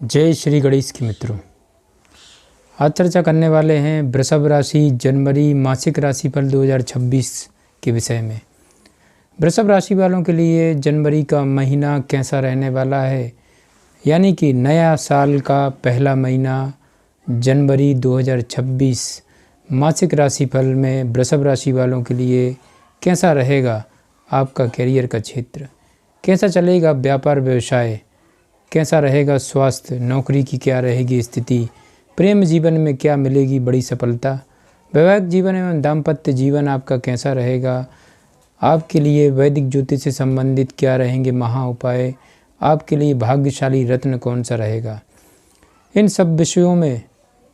जय श्री गणेश के मित्रों, आज चर्चा करने वाले हैं वृषभ राशि जनवरी मासिक राशिफल 2026 के विषय में। वृषभ राशि वालों के लिए जनवरी का महीना कैसा रहने वाला है, यानी कि नया साल का पहला महीना जनवरी 2026 मासिक राशिफल में वृषभ राशि वालों के लिए कैसा रहेगा। आपका कैरियर का क्षेत्र कैसा चलेगा, व्यापार व्यवसाय कैसा रहेगा, स्वास्थ्य नौकरी की क्या रहेगी स्थिति, प्रेम जीवन में क्या मिलेगी बड़ी सफलता, वैवाहिक जीवन एवं दाम्पत्य जीवन आपका कैसा रहेगा, आपके लिए वैदिक ज्योतिष से संबंधित क्या रहेंगे महा उपाय, आपके लिए भाग्यशाली रत्न कौन सा रहेगा। इन सब विषयों में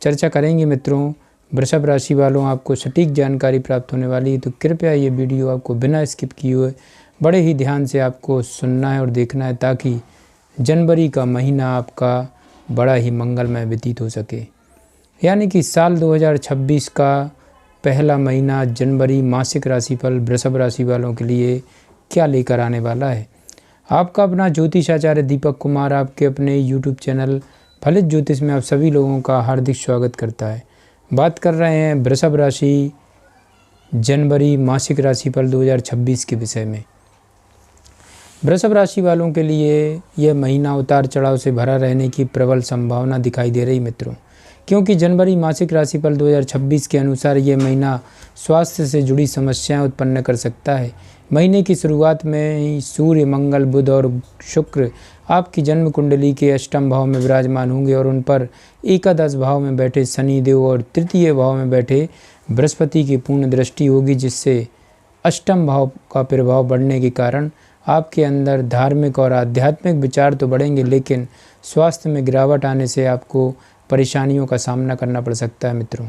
चर्चा करेंगे मित्रों। वृषभ राशि वालों, आपको सटीक जानकारी प्राप्त होने वाली है, तो कृपया ये वीडियो आपको बिना स्किप किए हुए बड़े ही ध्यान से आपको सुनना है और देखना है, ताकि जनवरी का महीना आपका बड़ा ही मंगलमय व्यतीत हो सके। यानी कि साल 2026 का पहला महीना जनवरी मासिक राशिफल वृषभ राशि वालों के लिए क्या लेकर आने वाला है। आपका अपना ज्योतिष आचार्य दीपक कुमार आपके अपने YouTube चैनल फलित ज्योतिष में आप सभी लोगों का हार्दिक स्वागत करता है। बात कर रहे हैं वृषभ राशि जनवरी मासिक राशिफल 2026 के विषय में। वृषभ राशि वालों के लिए यह महीना उतार चढ़ाव से भरा रहने की प्रबल संभावना दिखाई दे रही मित्रों, क्योंकि जनवरी मासिक राशिफल 2026 के अनुसार यह महीना स्वास्थ्य से जुड़ी समस्याएं उत्पन्न कर सकता है। महीने की शुरुआत में ही सूर्य, मंगल, बुध और शुक्र आपकी जन्म कुंडली के अष्टम भाव में विराजमान होंगे और उन पर एकादश भाव में बैठे शनिदेव और तृतीय भाव में बैठे बृहस्पति की पूर्ण दृष्टि होगी, जिससे अष्टम भाव का प्रभाव बढ़ने के कारण आपके अंदर धार्मिक और आध्यात्मिक विचार तो बढ़ेंगे, लेकिन स्वास्थ्य में गिरावट आने से आपको परेशानियों का सामना करना पड़ सकता है मित्रों।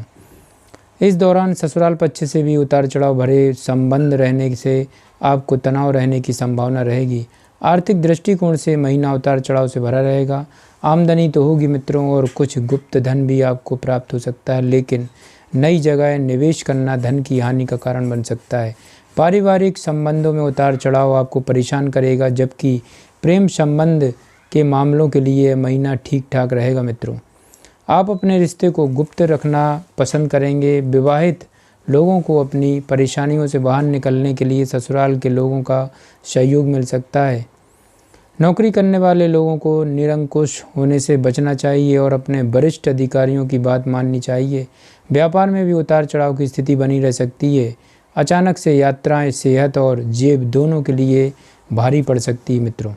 इस दौरान ससुराल पक्ष से भी उतार चढ़ाव भरे संबंध रहने से आपको तनाव रहने की संभावना रहेगी। आर्थिक दृष्टिकोण से महीना उतार चढ़ाव से भरा रहेगा। आमदनी तो होगी मित्रों और कुछ गुप्त धन भी आपको प्राप्त हो सकता है, लेकिन नई जगह निवेश करना धन की हानि का कारण बन सकता है। पारिवारिक संबंधों में उतार चढ़ाव आपको परेशान करेगा, जबकि प्रेम संबंध के मामलों के लिए महीना ठीक ठाक रहेगा मित्रों। आप अपने रिश्ते को गुप्त रखना पसंद करेंगे। विवाहित लोगों को अपनी परेशानियों से बाहर निकलने के लिए ससुराल के लोगों का सहयोग मिल सकता है। नौकरी करने वाले लोगों को निरंकुश होने से बचना चाहिए और अपने वरिष्ठ अधिकारियों की बात माननी चाहिए। व्यापार में भी उतार चढ़ाव की स्थिति बनी रह सकती है। अचानक से यात्राएं सेहत और जेब दोनों के लिए भारी पड़ सकती है मित्रों।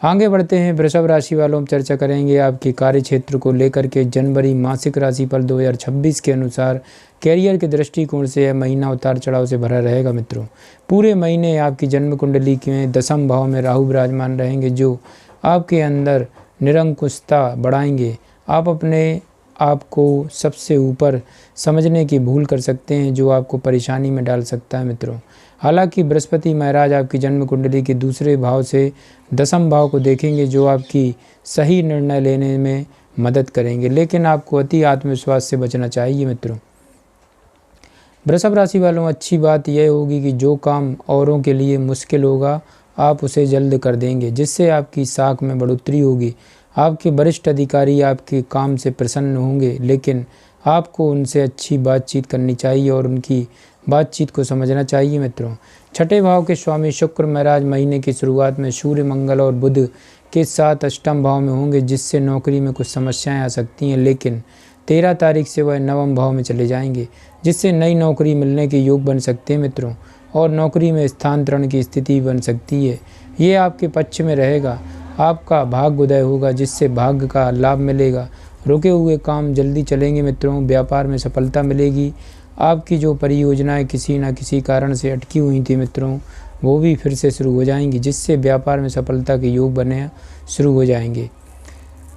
आगे बढ़ते हैं, वृषभ राशि वालों चर्चा करेंगे आपके कार्य क्षेत्र को लेकर के जनवरी मासिक राशिफल 2026 के अनुसार कैरियर के दृष्टिकोण से यह महीना उतार चढ़ाव से भरा रहेगा मित्रों। पूरे महीने आपकी जन्म कुंडली के दसम भाव में राहु विराजमान रहेंगे, जो आपके अंदर निरंकुशता बढ़ाएंगे। आप अपने आपको सबसे ऊपर समझने की भूल कर सकते हैं, जो आपको परेशानी में डाल सकता है मित्रों। हालांकि बृहस्पति महाराज आपकी जन्म कुंडली के दूसरे भाव से दसम भाव को देखेंगे, जो आपकी सही निर्णय लेने में मदद करेंगे, लेकिन आपको अति आत्मविश्वास से बचना चाहिए मित्रों। वृषभ राशि वालों, अच्छी बात यह होगी कि जो काम औरों के लिए मुश्किल होगा आप उसे जल्द कर देंगे, जिससे आपकी साख में बढ़ोतरी होगी। आपके वरिष्ठ अधिकारी आपके काम से प्रसन्न होंगे, लेकिन आपको उनसे अच्छी बातचीत करनी चाहिए और उनकी बातचीत को समझना चाहिए मित्रों। छठे भाव के स्वामी शुक्र महाराज महीने की शुरुआत में सूर्य, मंगल और बुध के साथ अष्टम भाव में होंगे, जिससे नौकरी में कुछ समस्याएं आ सकती हैं, लेकिन 13 तारीख से वह नवम भाव में चले जाएंगे, जिससे नई नौकरी मिलने के योग बन सकते हैं मित्रों और नौकरी में स्थानांतरण की स्थिति बन सकती है। ये आपके पक्ष में रहेगा। आपका भाग्य उदय होगा, जिससे भाग्य का लाभ मिलेगा। रुके हुए काम जल्दी चलेंगे मित्रों। व्यापार में सफलता मिलेगी। आपकी जो परियोजनाएं किसी न किसी कारण से अटकी हुई थी मित्रों, वो भी फिर से शुरू हो जाएंगी, जिससे व्यापार में सफलता के योग बने शुरू हो जाएंगे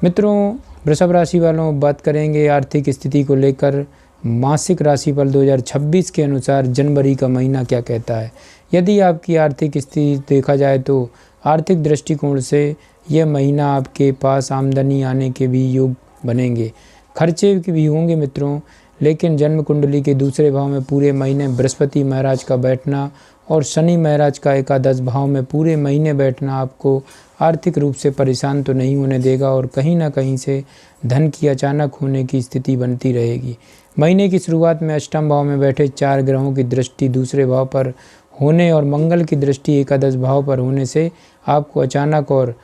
मित्रों। वृषभ राशि वालों, बात करेंगे आर्थिक स्थिति को लेकर मासिक राशिफल 2026 के अनुसार जनवरी का महीना क्या कहता है। यदि आपकी आर्थिक स्थिति देखा जाए तो आर्थिक दृष्टिकोण से यह महीना आपके पास आमदनी आने के भी योग बनेंगे, खर्चे भी होंगे मित्रों, लेकिन जन्म कुंडली के दूसरे भाव में पूरे महीने बृहस्पति महाराज का बैठना और शनि महाराज का एकादश भाव में पूरे महीने बैठना आपको आर्थिक रूप से परेशान तो नहीं होने देगा और कहीं ना कहीं से धन की अचानक होने की स्थिति बनती रहेगी। महीने की शुरुआत में अष्टम भाव में बैठे 4 ग्रहों की दृष्टि दूसरे भाव पर होने और मंगल की दृष्टि एकादश भाव पर होने से आपको अचानक और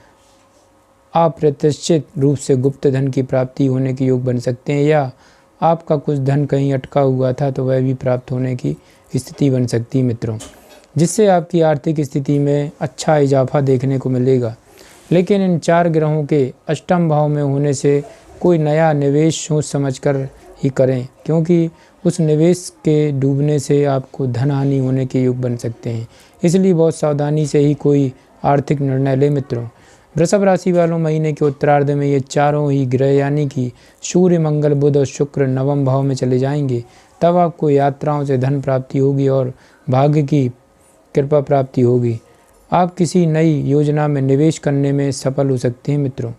अप्रत्याशित रूप से गुप्त धन की प्राप्ति होने के योग बन सकते हैं, या आपका कुछ धन कहीं अटका हुआ था तो वह भी प्राप्त होने की स्थिति बन सकती है मित्रों, जिससे आपकी आर्थिक स्थिति में अच्छा इजाफा देखने को मिलेगा। लेकिन इन 4 ग्रहों के अष्टम भाव में होने से कोई नया निवेश सोच समझकर ही करें, क्योंकि उस निवेश के डूबने से आपको धन हानि होने के योग बन सकते हैं। इसलिए बहुत सावधानी से ही कोई आर्थिक निर्णय ले मित्रों। वृषभ राशि वालों, महीने के उत्तरार्ध में ये चारों ही ग्रह यानी कि सूर्य, मंगल, बुध और शुक्र नवम भाव में चले जाएंगे। तब आपको यात्राओं से धन प्राप्ति होगी और भाग्य की कृपा प्राप्ति होगी। आप किसी नई योजना में निवेश करने में सफल हो सकते हैं मित्रों।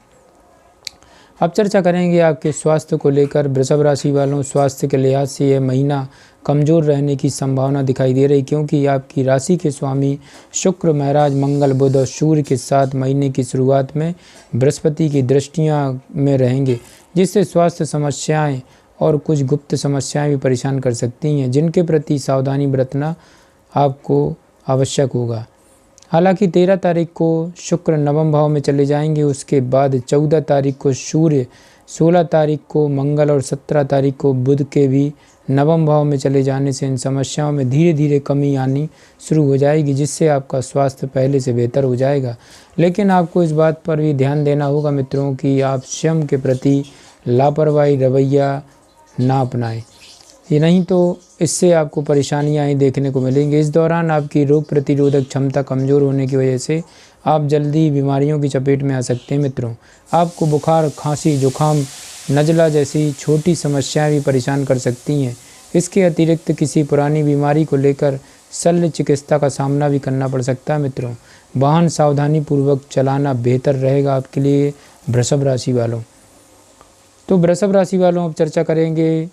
अब चर्चा करेंगे आपके स्वास्थ्य को लेकर। वृषभ राशि वालों, स्वास्थ्य के लिहाज से यह महीना कमज़ोर रहने की संभावना दिखाई दे रही, क्योंकि आपकी राशि के स्वामी शुक्र महाराज मंगल, बुध और सूर्य के साथ महीने की शुरुआत में बृहस्पति की दृष्टियां में रहेंगे, जिससे स्वास्थ्य समस्याएं और कुछ गुप्त समस्याएं भी परेशान कर सकती हैं, जिनके प्रति सावधानी बरतना आपको आवश्यक होगा। हालांकि 13 तारीख को शुक्र नवम भाव में चले जाएंगे, उसके बाद 14 तारीख को सूर्य, 16 तारीख को मंगल और 17 तारीख को बुध के भी नवम भाव में चले जाने से इन समस्याओं में धीरे धीरे कमी आनी शुरू हो जाएगी, जिससे आपका स्वास्थ्य पहले से बेहतर हो जाएगा। लेकिन आपको इस बात पर भी ध्यान देना होगा मित्रों कि आप स्वयं के प्रति लापरवाही रवैया ना अपनाएं, ये नहीं तो इससे आपको परेशानियां ही देखने को मिलेंगी। इस दौरान आपकी रोग प्रतिरोधक क्षमता कमज़ोर होने की वजह से आप जल्दी बीमारियों की चपेट में आ सकते हैं मित्रों। आपको बुखार, खांसी, जुकाम, नज़ला जैसी छोटी समस्याएं भी परेशान कर सकती हैं। इसके अतिरिक्त किसी पुरानी बीमारी को लेकर शल्य चिकित्सा का सामना भी करना पड़ सकता है मित्रों। वाहन सावधानी पूर्वक चलाना बेहतर रहेगा आपके लिए वृषभ राशि वालों। तो वृषभ राशि वालों, अब चर्चा करेंगे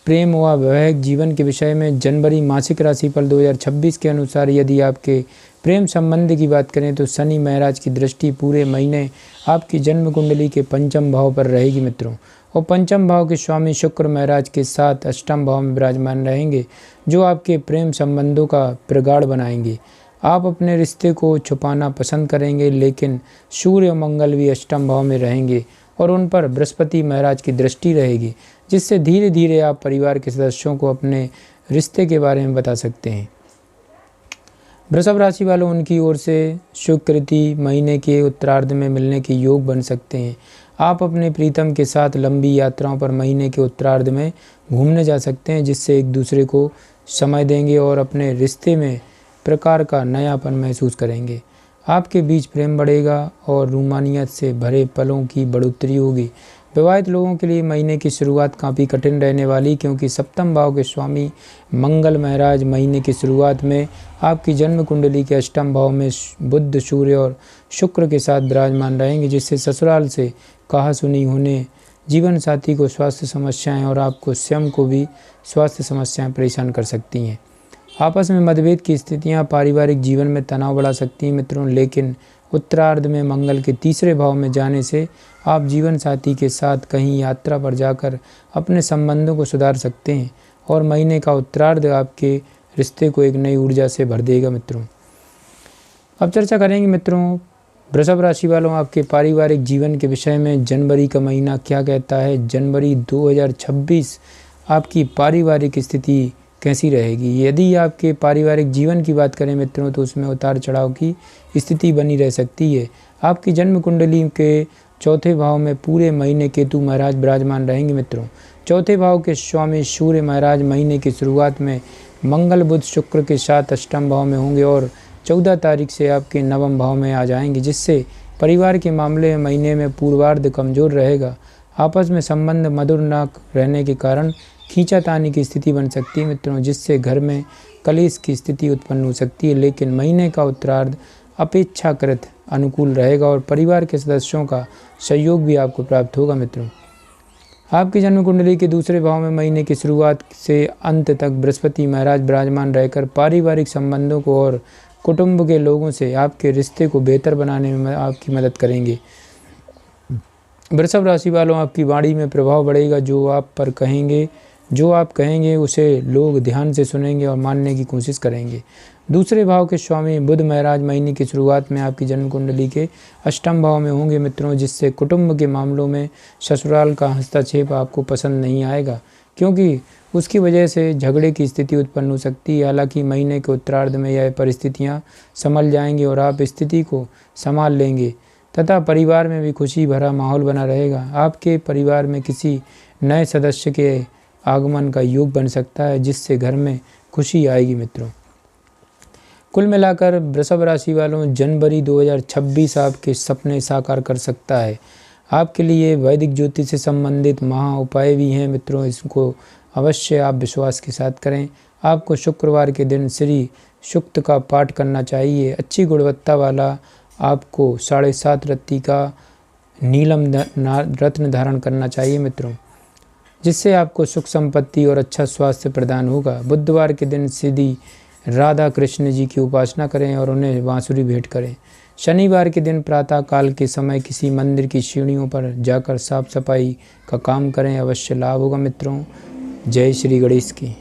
प्रेम व वैवाहिक जीवन के विषय में। जनवरी मासिक राशिफल 2026 के अनुसार यदि आपके प्रेम संबंध की बात करें तो शनि महाराज की दृष्टि पूरे महीने आपकी जन्म कुंडली के पंचम भाव पर रहेगी मित्रों, और पंचम भाव के स्वामी शुक्र महाराज के साथ अष्टम भाव में विराजमान रहेंगे, जो आपके प्रेम संबंधों का प्रगाढ़ बनाएंगे। आप अपने रिश्ते को छुपाना पसंद करेंगे, लेकिन सूर्य और मंगल भी अष्टम भाव में रहेंगे और उन पर बृहस्पति महाराज की दृष्टि रहेगी, जिससे धीरे धीरे आप परिवार के सदस्यों को अपने रिश्ते के बारे में बता सकते हैं। वृषभ राशि वालों, उनकी ओर से स्वीकृति महीने के उत्तरार्ध में मिलने के योग बन सकते हैं। आप अपने प्रीतम के साथ लंबी यात्राओं पर महीने के उत्तरार्ध में घूमने जा सकते हैं, जिससे एक दूसरे को समय देंगे और अपने रिश्ते में प्रकार का नयापन महसूस करेंगे। आपके बीच प्रेम बढ़ेगा और रूमानियत से भरे पलों की बढ़ोतरी होगी। विवाहित लोगों के लिए महीने की शुरुआत काफ़ी कठिन रहने वाली, क्योंकि सप्तम भाव के स्वामी मंगल महाराज महीने की शुरुआत में आपकी जन्म कुंडली के अष्टम भाव में बुध, सूर्य और शुक्र के साथ विराजमान रहेंगे, जिससे ससुराल से कहासुनी होने, जीवन साथी को स्वास्थ्य समस्याएं और आपको स्वयं को भी स्वास्थ्य समस्याएं परेशान कर सकती हैं। आपस में मतभेद की स्थितियां पारिवारिक जीवन में तनाव बढ़ा सकती हैं मित्रों, लेकिन उत्तरार्ध में मंगल के तीसरे भाव में जाने से आप जीवन साथी के साथ कहीं यात्रा पर जाकर अपने संबंधों को सुधार सकते हैं और महीने का उत्तरार्ध आपके रिश्ते को एक नई ऊर्जा से भर देगा मित्रों। अब चर्चा करेंगे मित्रों वृषभ राशि वालों, आपके पारिवारिक जीवन के विषय में। जनवरी का महीना क्या कहता है? जनवरी 2026 आपकी पारिवारिक स्थिति कैसी रहेगी? यदि आपके पारिवारिक जीवन की बात करें मित्रों, तो उसमें उतार चढ़ाव की स्थिति बनी रह सकती है। आपकी जन्म कुंडली के चौथे भाव में पूरे महीने केतु महाराज विराजमान रहेंगे मित्रों। चौथे भाव के स्वामी सूर्य महाराज महीने की शुरुआत में मंगल, बुध, शुक्र के साथ अष्टम भाव में होंगे और 14 तारीख से आपके नवम भाव में आ जाएंगे, जिससे परिवार के मामले में महीने में पूर्वार्ध कमज़ोर रहेगा। आपस में संबंध मधुर न रहने के कारण खींचातानी की स्थिति बन सकती है मित्रों, जिससे घर में कलेश की स्थिति उत्पन्न हो सकती है। लेकिन महीने का उत्तरार्ध अपेक्षाकृत अनुकूल रहेगा और परिवार के सदस्यों का सहयोग भी आपको प्राप्त होगा मित्रों। आपकी जन्म कुंडली के दूसरे भाव में महीने की शुरुआत से अंत तक बृहस्पति महाराज विराजमान रहकर पारिवारिक संबंधों को और कुटुंब के लोगों से आपके रिश्ते को बेहतर बनाने में आपकी मदद करेंगे। वृषभ राशि वालों, आपकी वाणी में प्रभाव बढ़ेगा। जो आप कहेंगे उसे लोग ध्यान से सुनेंगे और मानने की कोशिश करेंगे। दूसरे भाव के स्वामी बुध महाराज महीने की शुरुआत में आपकी जन्म कुंडली के अष्टम भाव में होंगे मित्रों, जिससे कुटुंब के मामलों में ससुराल का हस्तक्षेप आपको पसंद नहीं आएगा, क्योंकि उसकी वजह से झगड़े की स्थिति उत्पन्न हो सकती है। हालांकि महीने के उत्तरार्ध में यह परिस्थितियां संभल जाएंगी और आप स्थिति को संभाल लेंगे तथा परिवार में भी खुशी भरा माहौल बना रहेगा। आपके परिवार में किसी नए सदस्य के आगमन का योग बन सकता है, जिससे घर में खुशी आएगी मित्रों। कुल मिलाकर वृषभ राशि वालों, जनवरी 2026 आपके सपने साकार कर सकता है। आपके लिए वैदिक ज्योतिष से संबंधित महा उपाय भी हैं मित्रों, इसको अवश्य आप विश्वास के साथ करें। आपको शुक्रवार के दिन श्री सूक्त का पाठ करना चाहिए। अच्छी गुणवत्ता वाला आपको 7.5 रत्ती का नीलम रत्न धारण करना चाहिए मित्रों, जिससे आपको सुख संपत्ति और अच्छा स्वास्थ्य प्रदान होगा। बुधवार के दिन सीधी राधा कृष्ण जी की उपासना करें और उन्हें बांसुरी भेंट करें। शनिवार के दिन प्रातः काल के समय किसी मंदिर की सीढ़ियों पर जाकर साफ सफाई का काम करें, अवश्य लाभ होगा मित्रों। जय श्री गणेश की।